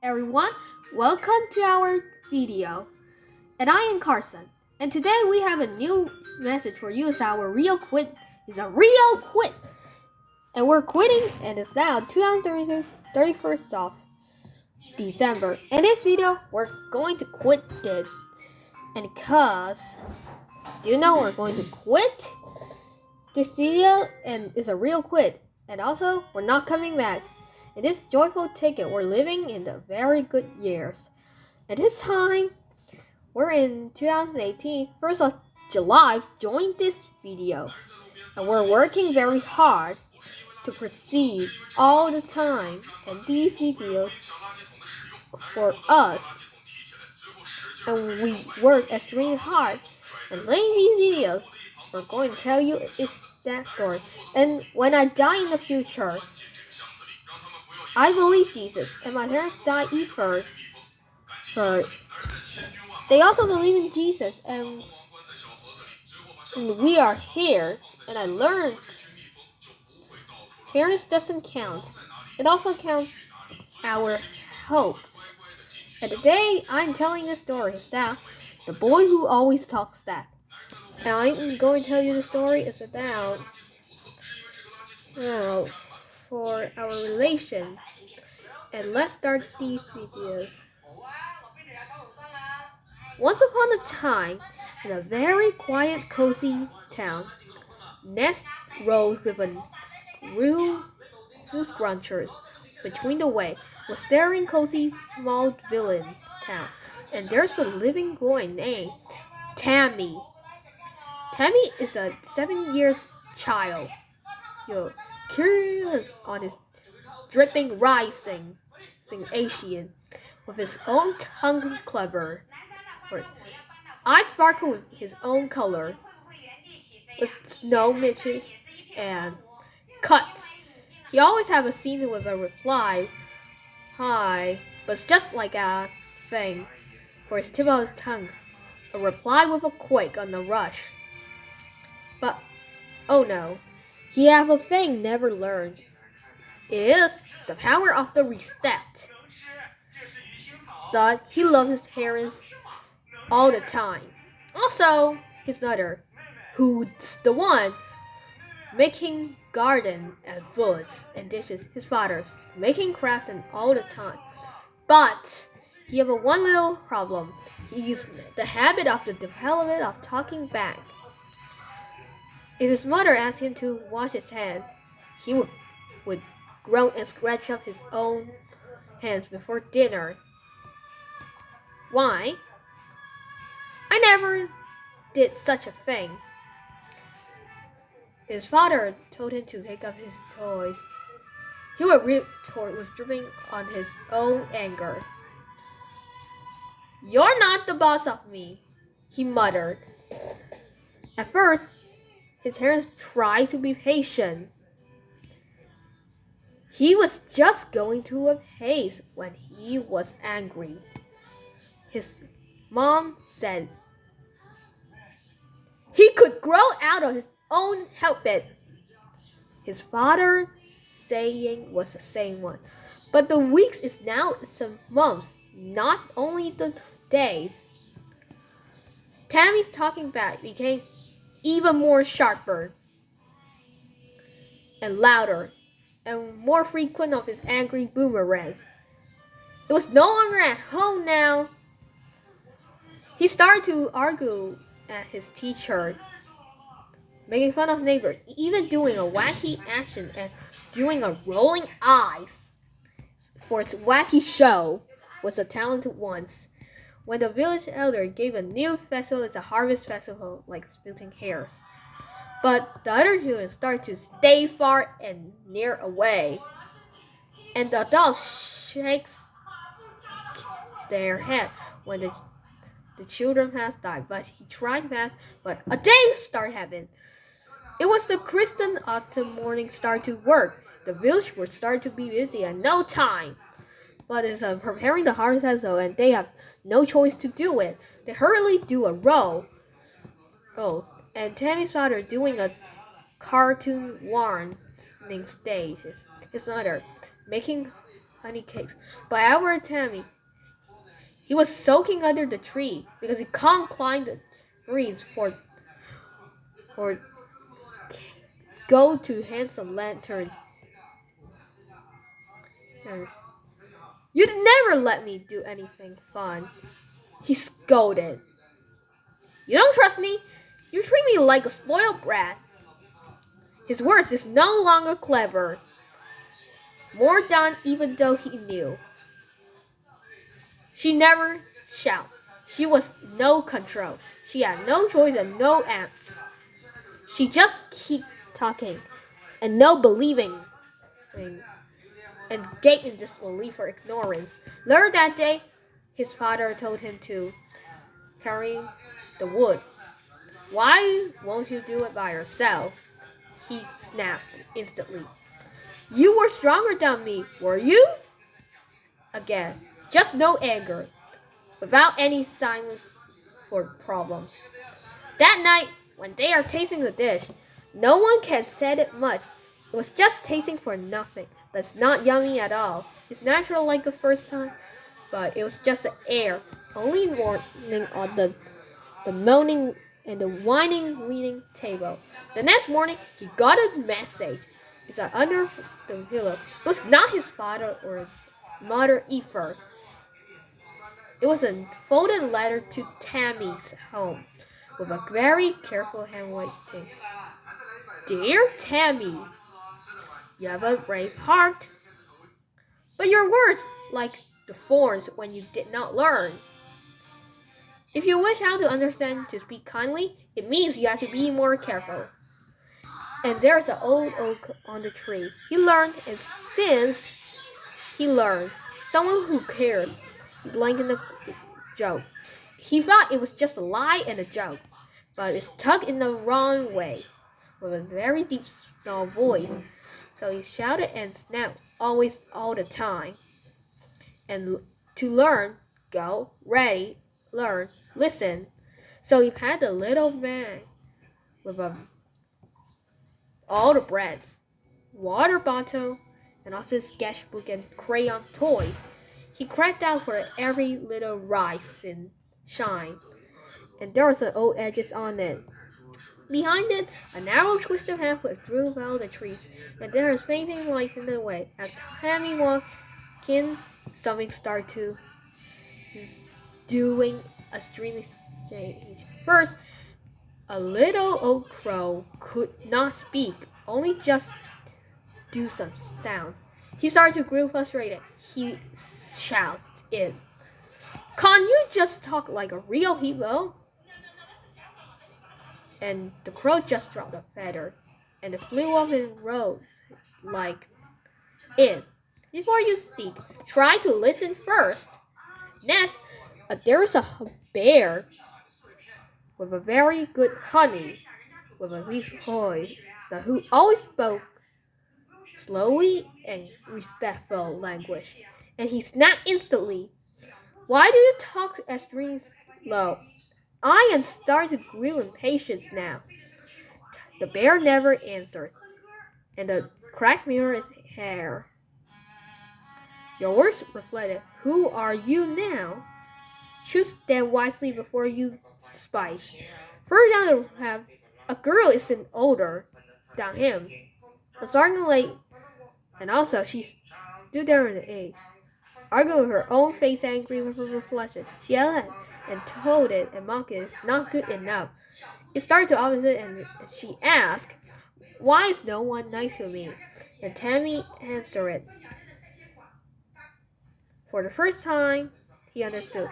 Everyone, welcome to our video. And I am Carson. And today we have a new message for you. It's our real quit. It's a real quit. And we're quitting and it's now 2032, 31st of December. In this video, we're going to quit it. And because do you know we're going to quit this video and it's a real quit. And also we're not coming back. In this joyful ticket, we're living in the very good years. At this time, we're in 2018, 1st of July, join this video. And we're working very hard to proceed all the time. And these videos for us. And we work extremely hard. And in these videos, we're going to tell you is that story. And when I die in the future, I believe Jesus. And my parents died either for they also believe in Jesus, and we are here. And I learned parents doesn't count. It also counts our hopes. And today I'm telling this story is that the boy who always talks that. And I'm going to tell you the story is about for our relation. And let's start these videos. Once upon a time, in a very quiet, cozy town, Nest rode with a scrunchers between the way was staring cozy small village town, and there's a living boy named Tammy. Tammy is a 7 years child. Curious on his dripping rising Asian with his own tongue clever. Eyes sparkle with his own color, with snow mitches and cuts. He always have a scene with a reply, hi, but it's just like a thing for his tip of his tongue. A reply with a quake on the rush. But, oh no, he have a thing never learned. It is the power of the respect. That he loves his parents all the time. Also, his mother, who's the one making garden and foods and dishes. His father's making crafts and all the time. But he have a one little problem. He's the habit of the development of talking back. If his mother asked him to wash his hands, he would groan and scratch up his own hands before dinner. Why? I never did such a thing. His father told him to pick up his toys. He would retort with dripping on his own anger. You're not the boss of me, he muttered. At first, his parents tried to be patient. He was just going through a phase when he was angry. His mom said he could grow out of his own help it. His father saying was the same one. But the weeks is now some months, not only the days. Tammy's talking back became even more sharper and louder and more frequent of his angry boomerangs. It was no longer at home now. He started to argue at his teacher, making fun of neighbors, even doing a wacky action and doing a rolling eyes for its wacky show was a talented once. When the village elder gave a new festival as a harvest festival like splitting hairs. But the other children started to stay far and near away. And the adults shakes their head when the children has died. But he tried fast, but a day start happened. It was the Christian autumn morning start to work. The village would start to be busy in no time. But it's preparing the harvest festival and they have no choice to do it. They hurriedly do a roll. And Tammy's father doing a cartoon warning stage. His mother making honey cakes by our Tammy. He was soaking under the tree because he can't climb the trees or go to handsome lanterns. You'd never let me do anything fun, he scolded. You don't trust me? You treat me like a spoiled brat. His words is no longer clever. More done even though he knew. She never shouts. She was no control. She had no choice and no ants. She just keep talking and no believing and gave in disbelief or ignorance. Later that day, his father told him to carry the wood. Why won't you do it by yourself? He snapped instantly. You were stronger than me, were you? Again, just no anger, without any silence for problems. That night, when they are tasting the dish, no one can say it much. It was just tasting for nothing. That's not yummy at all. It's natural like the first time, but it was just the air. Only warning on the moaning and the whining leaning table. The next morning, he got a message. It's under the pillow. It was not his father or mother either. It was a folded letter to Tammy's home with a very careful handwriting. Dear Tammy, you have a brave heart, but your words like the thorns when you did not learn. If you wish how to understand to speak kindly, it means you have to be more careful. And there's an old oak on the tree. He learned, and since he learned, someone who cares, he blanked in the joke. He thought it was just a lie and a joke, but it's tugged in the wrong way, with a very deep snarl voice. So he shouted and snapped always all the time. And to learn, go, ready, learn, listen. So he had the little man with all the breads, water bottle, and also his sketchbook and crayons toys. He cracked out for every little rise and shine, and there was an old edges on it. Behind it, a narrow twisted path drew out the trees, and there was fainting lights in the way. As Tammy walked in, something started to doing a strange change. First, a little old crow could not speak, only just do some sounds. He started to grow frustrated. He shouted, "Can't you just talk like a real hippo?" And the crow just dropped a feather, and it flew off and rose like it. Before you speak, try to listen first. Next, there was a bear with a very good honey, with a weak voice, who always spoke slowly and respectful language. And he snapped instantly. Why do you talk extremely slow? I am starting to grow impatient now. The bear never answers, and the cracked mirror is hair. Your words reflected. Who are you now? Choose them wisely before you spice. Further down the path, a girl is an older than him. A starting late, and also she stood there in the age. Arguing with her own face angry with her reflection. She yelled and told it and mocked it. It's not good enough. It started to opposite and she asked, why is no one nice to me? And Tammy answered it. For the first time, he understood.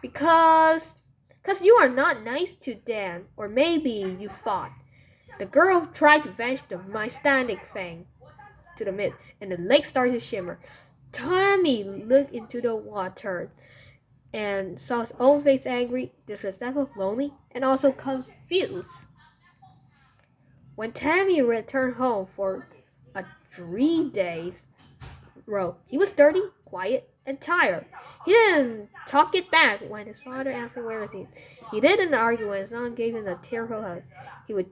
Because you are not nice to Dan, or maybe you thought. The girl tried to vanish the majestic thing to the mist, and the lake started to shimmer. Tammy looked into the water and saw his own face angry, disrespectful, lonely, and also confused. When Tammy returned home for a 3 days row, he was dirty, quiet, and tired. He didn't talk it back when his father asked him where is he. He didn't argue when his son gave him a tearful hug. He would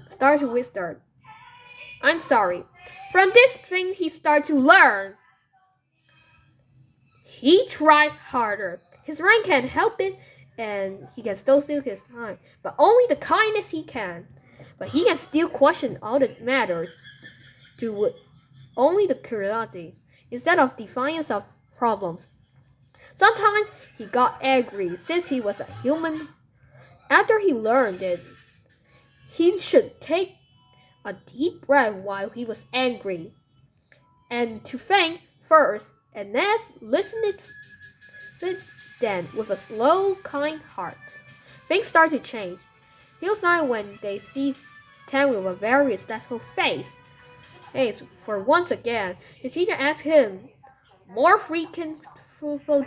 start to whisper, I'm sorry. From this thing he started to learn. he tried harder. His brain can't help it, and he can still steal his time, but only the kindness he can. But he can still question all that matters to only the curiosity, instead of defiance of problems. Sometimes he got angry since he was a human. After he learned it, he should take a deep breath while he was angry, and to think first, and then with a slow, kind heart. Things start to change. He'll smile when they see Tan with a very respectful face. For once again, the teacher asked him more frequent,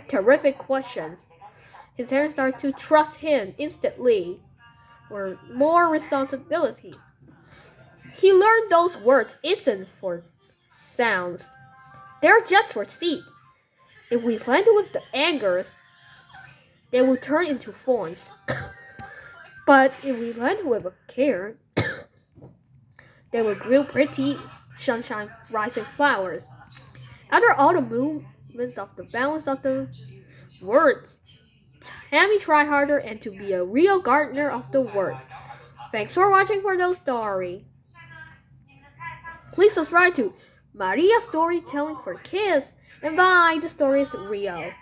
terrific questions. His parents start to trust him instantly, or more responsibility. He learned those words isn't for sounds. They're just for seeds. If we plant it with the angers, they will turn into thorns. But if we plant it with care, they will grow pretty sunshine rising flowers. After all the movements of the balance of the words, Tammy tried harder and to be a real gardener of the words. Thanks for watching for those story. Please subscribe to Maria Storytelling for Kids, and bye, the story is real.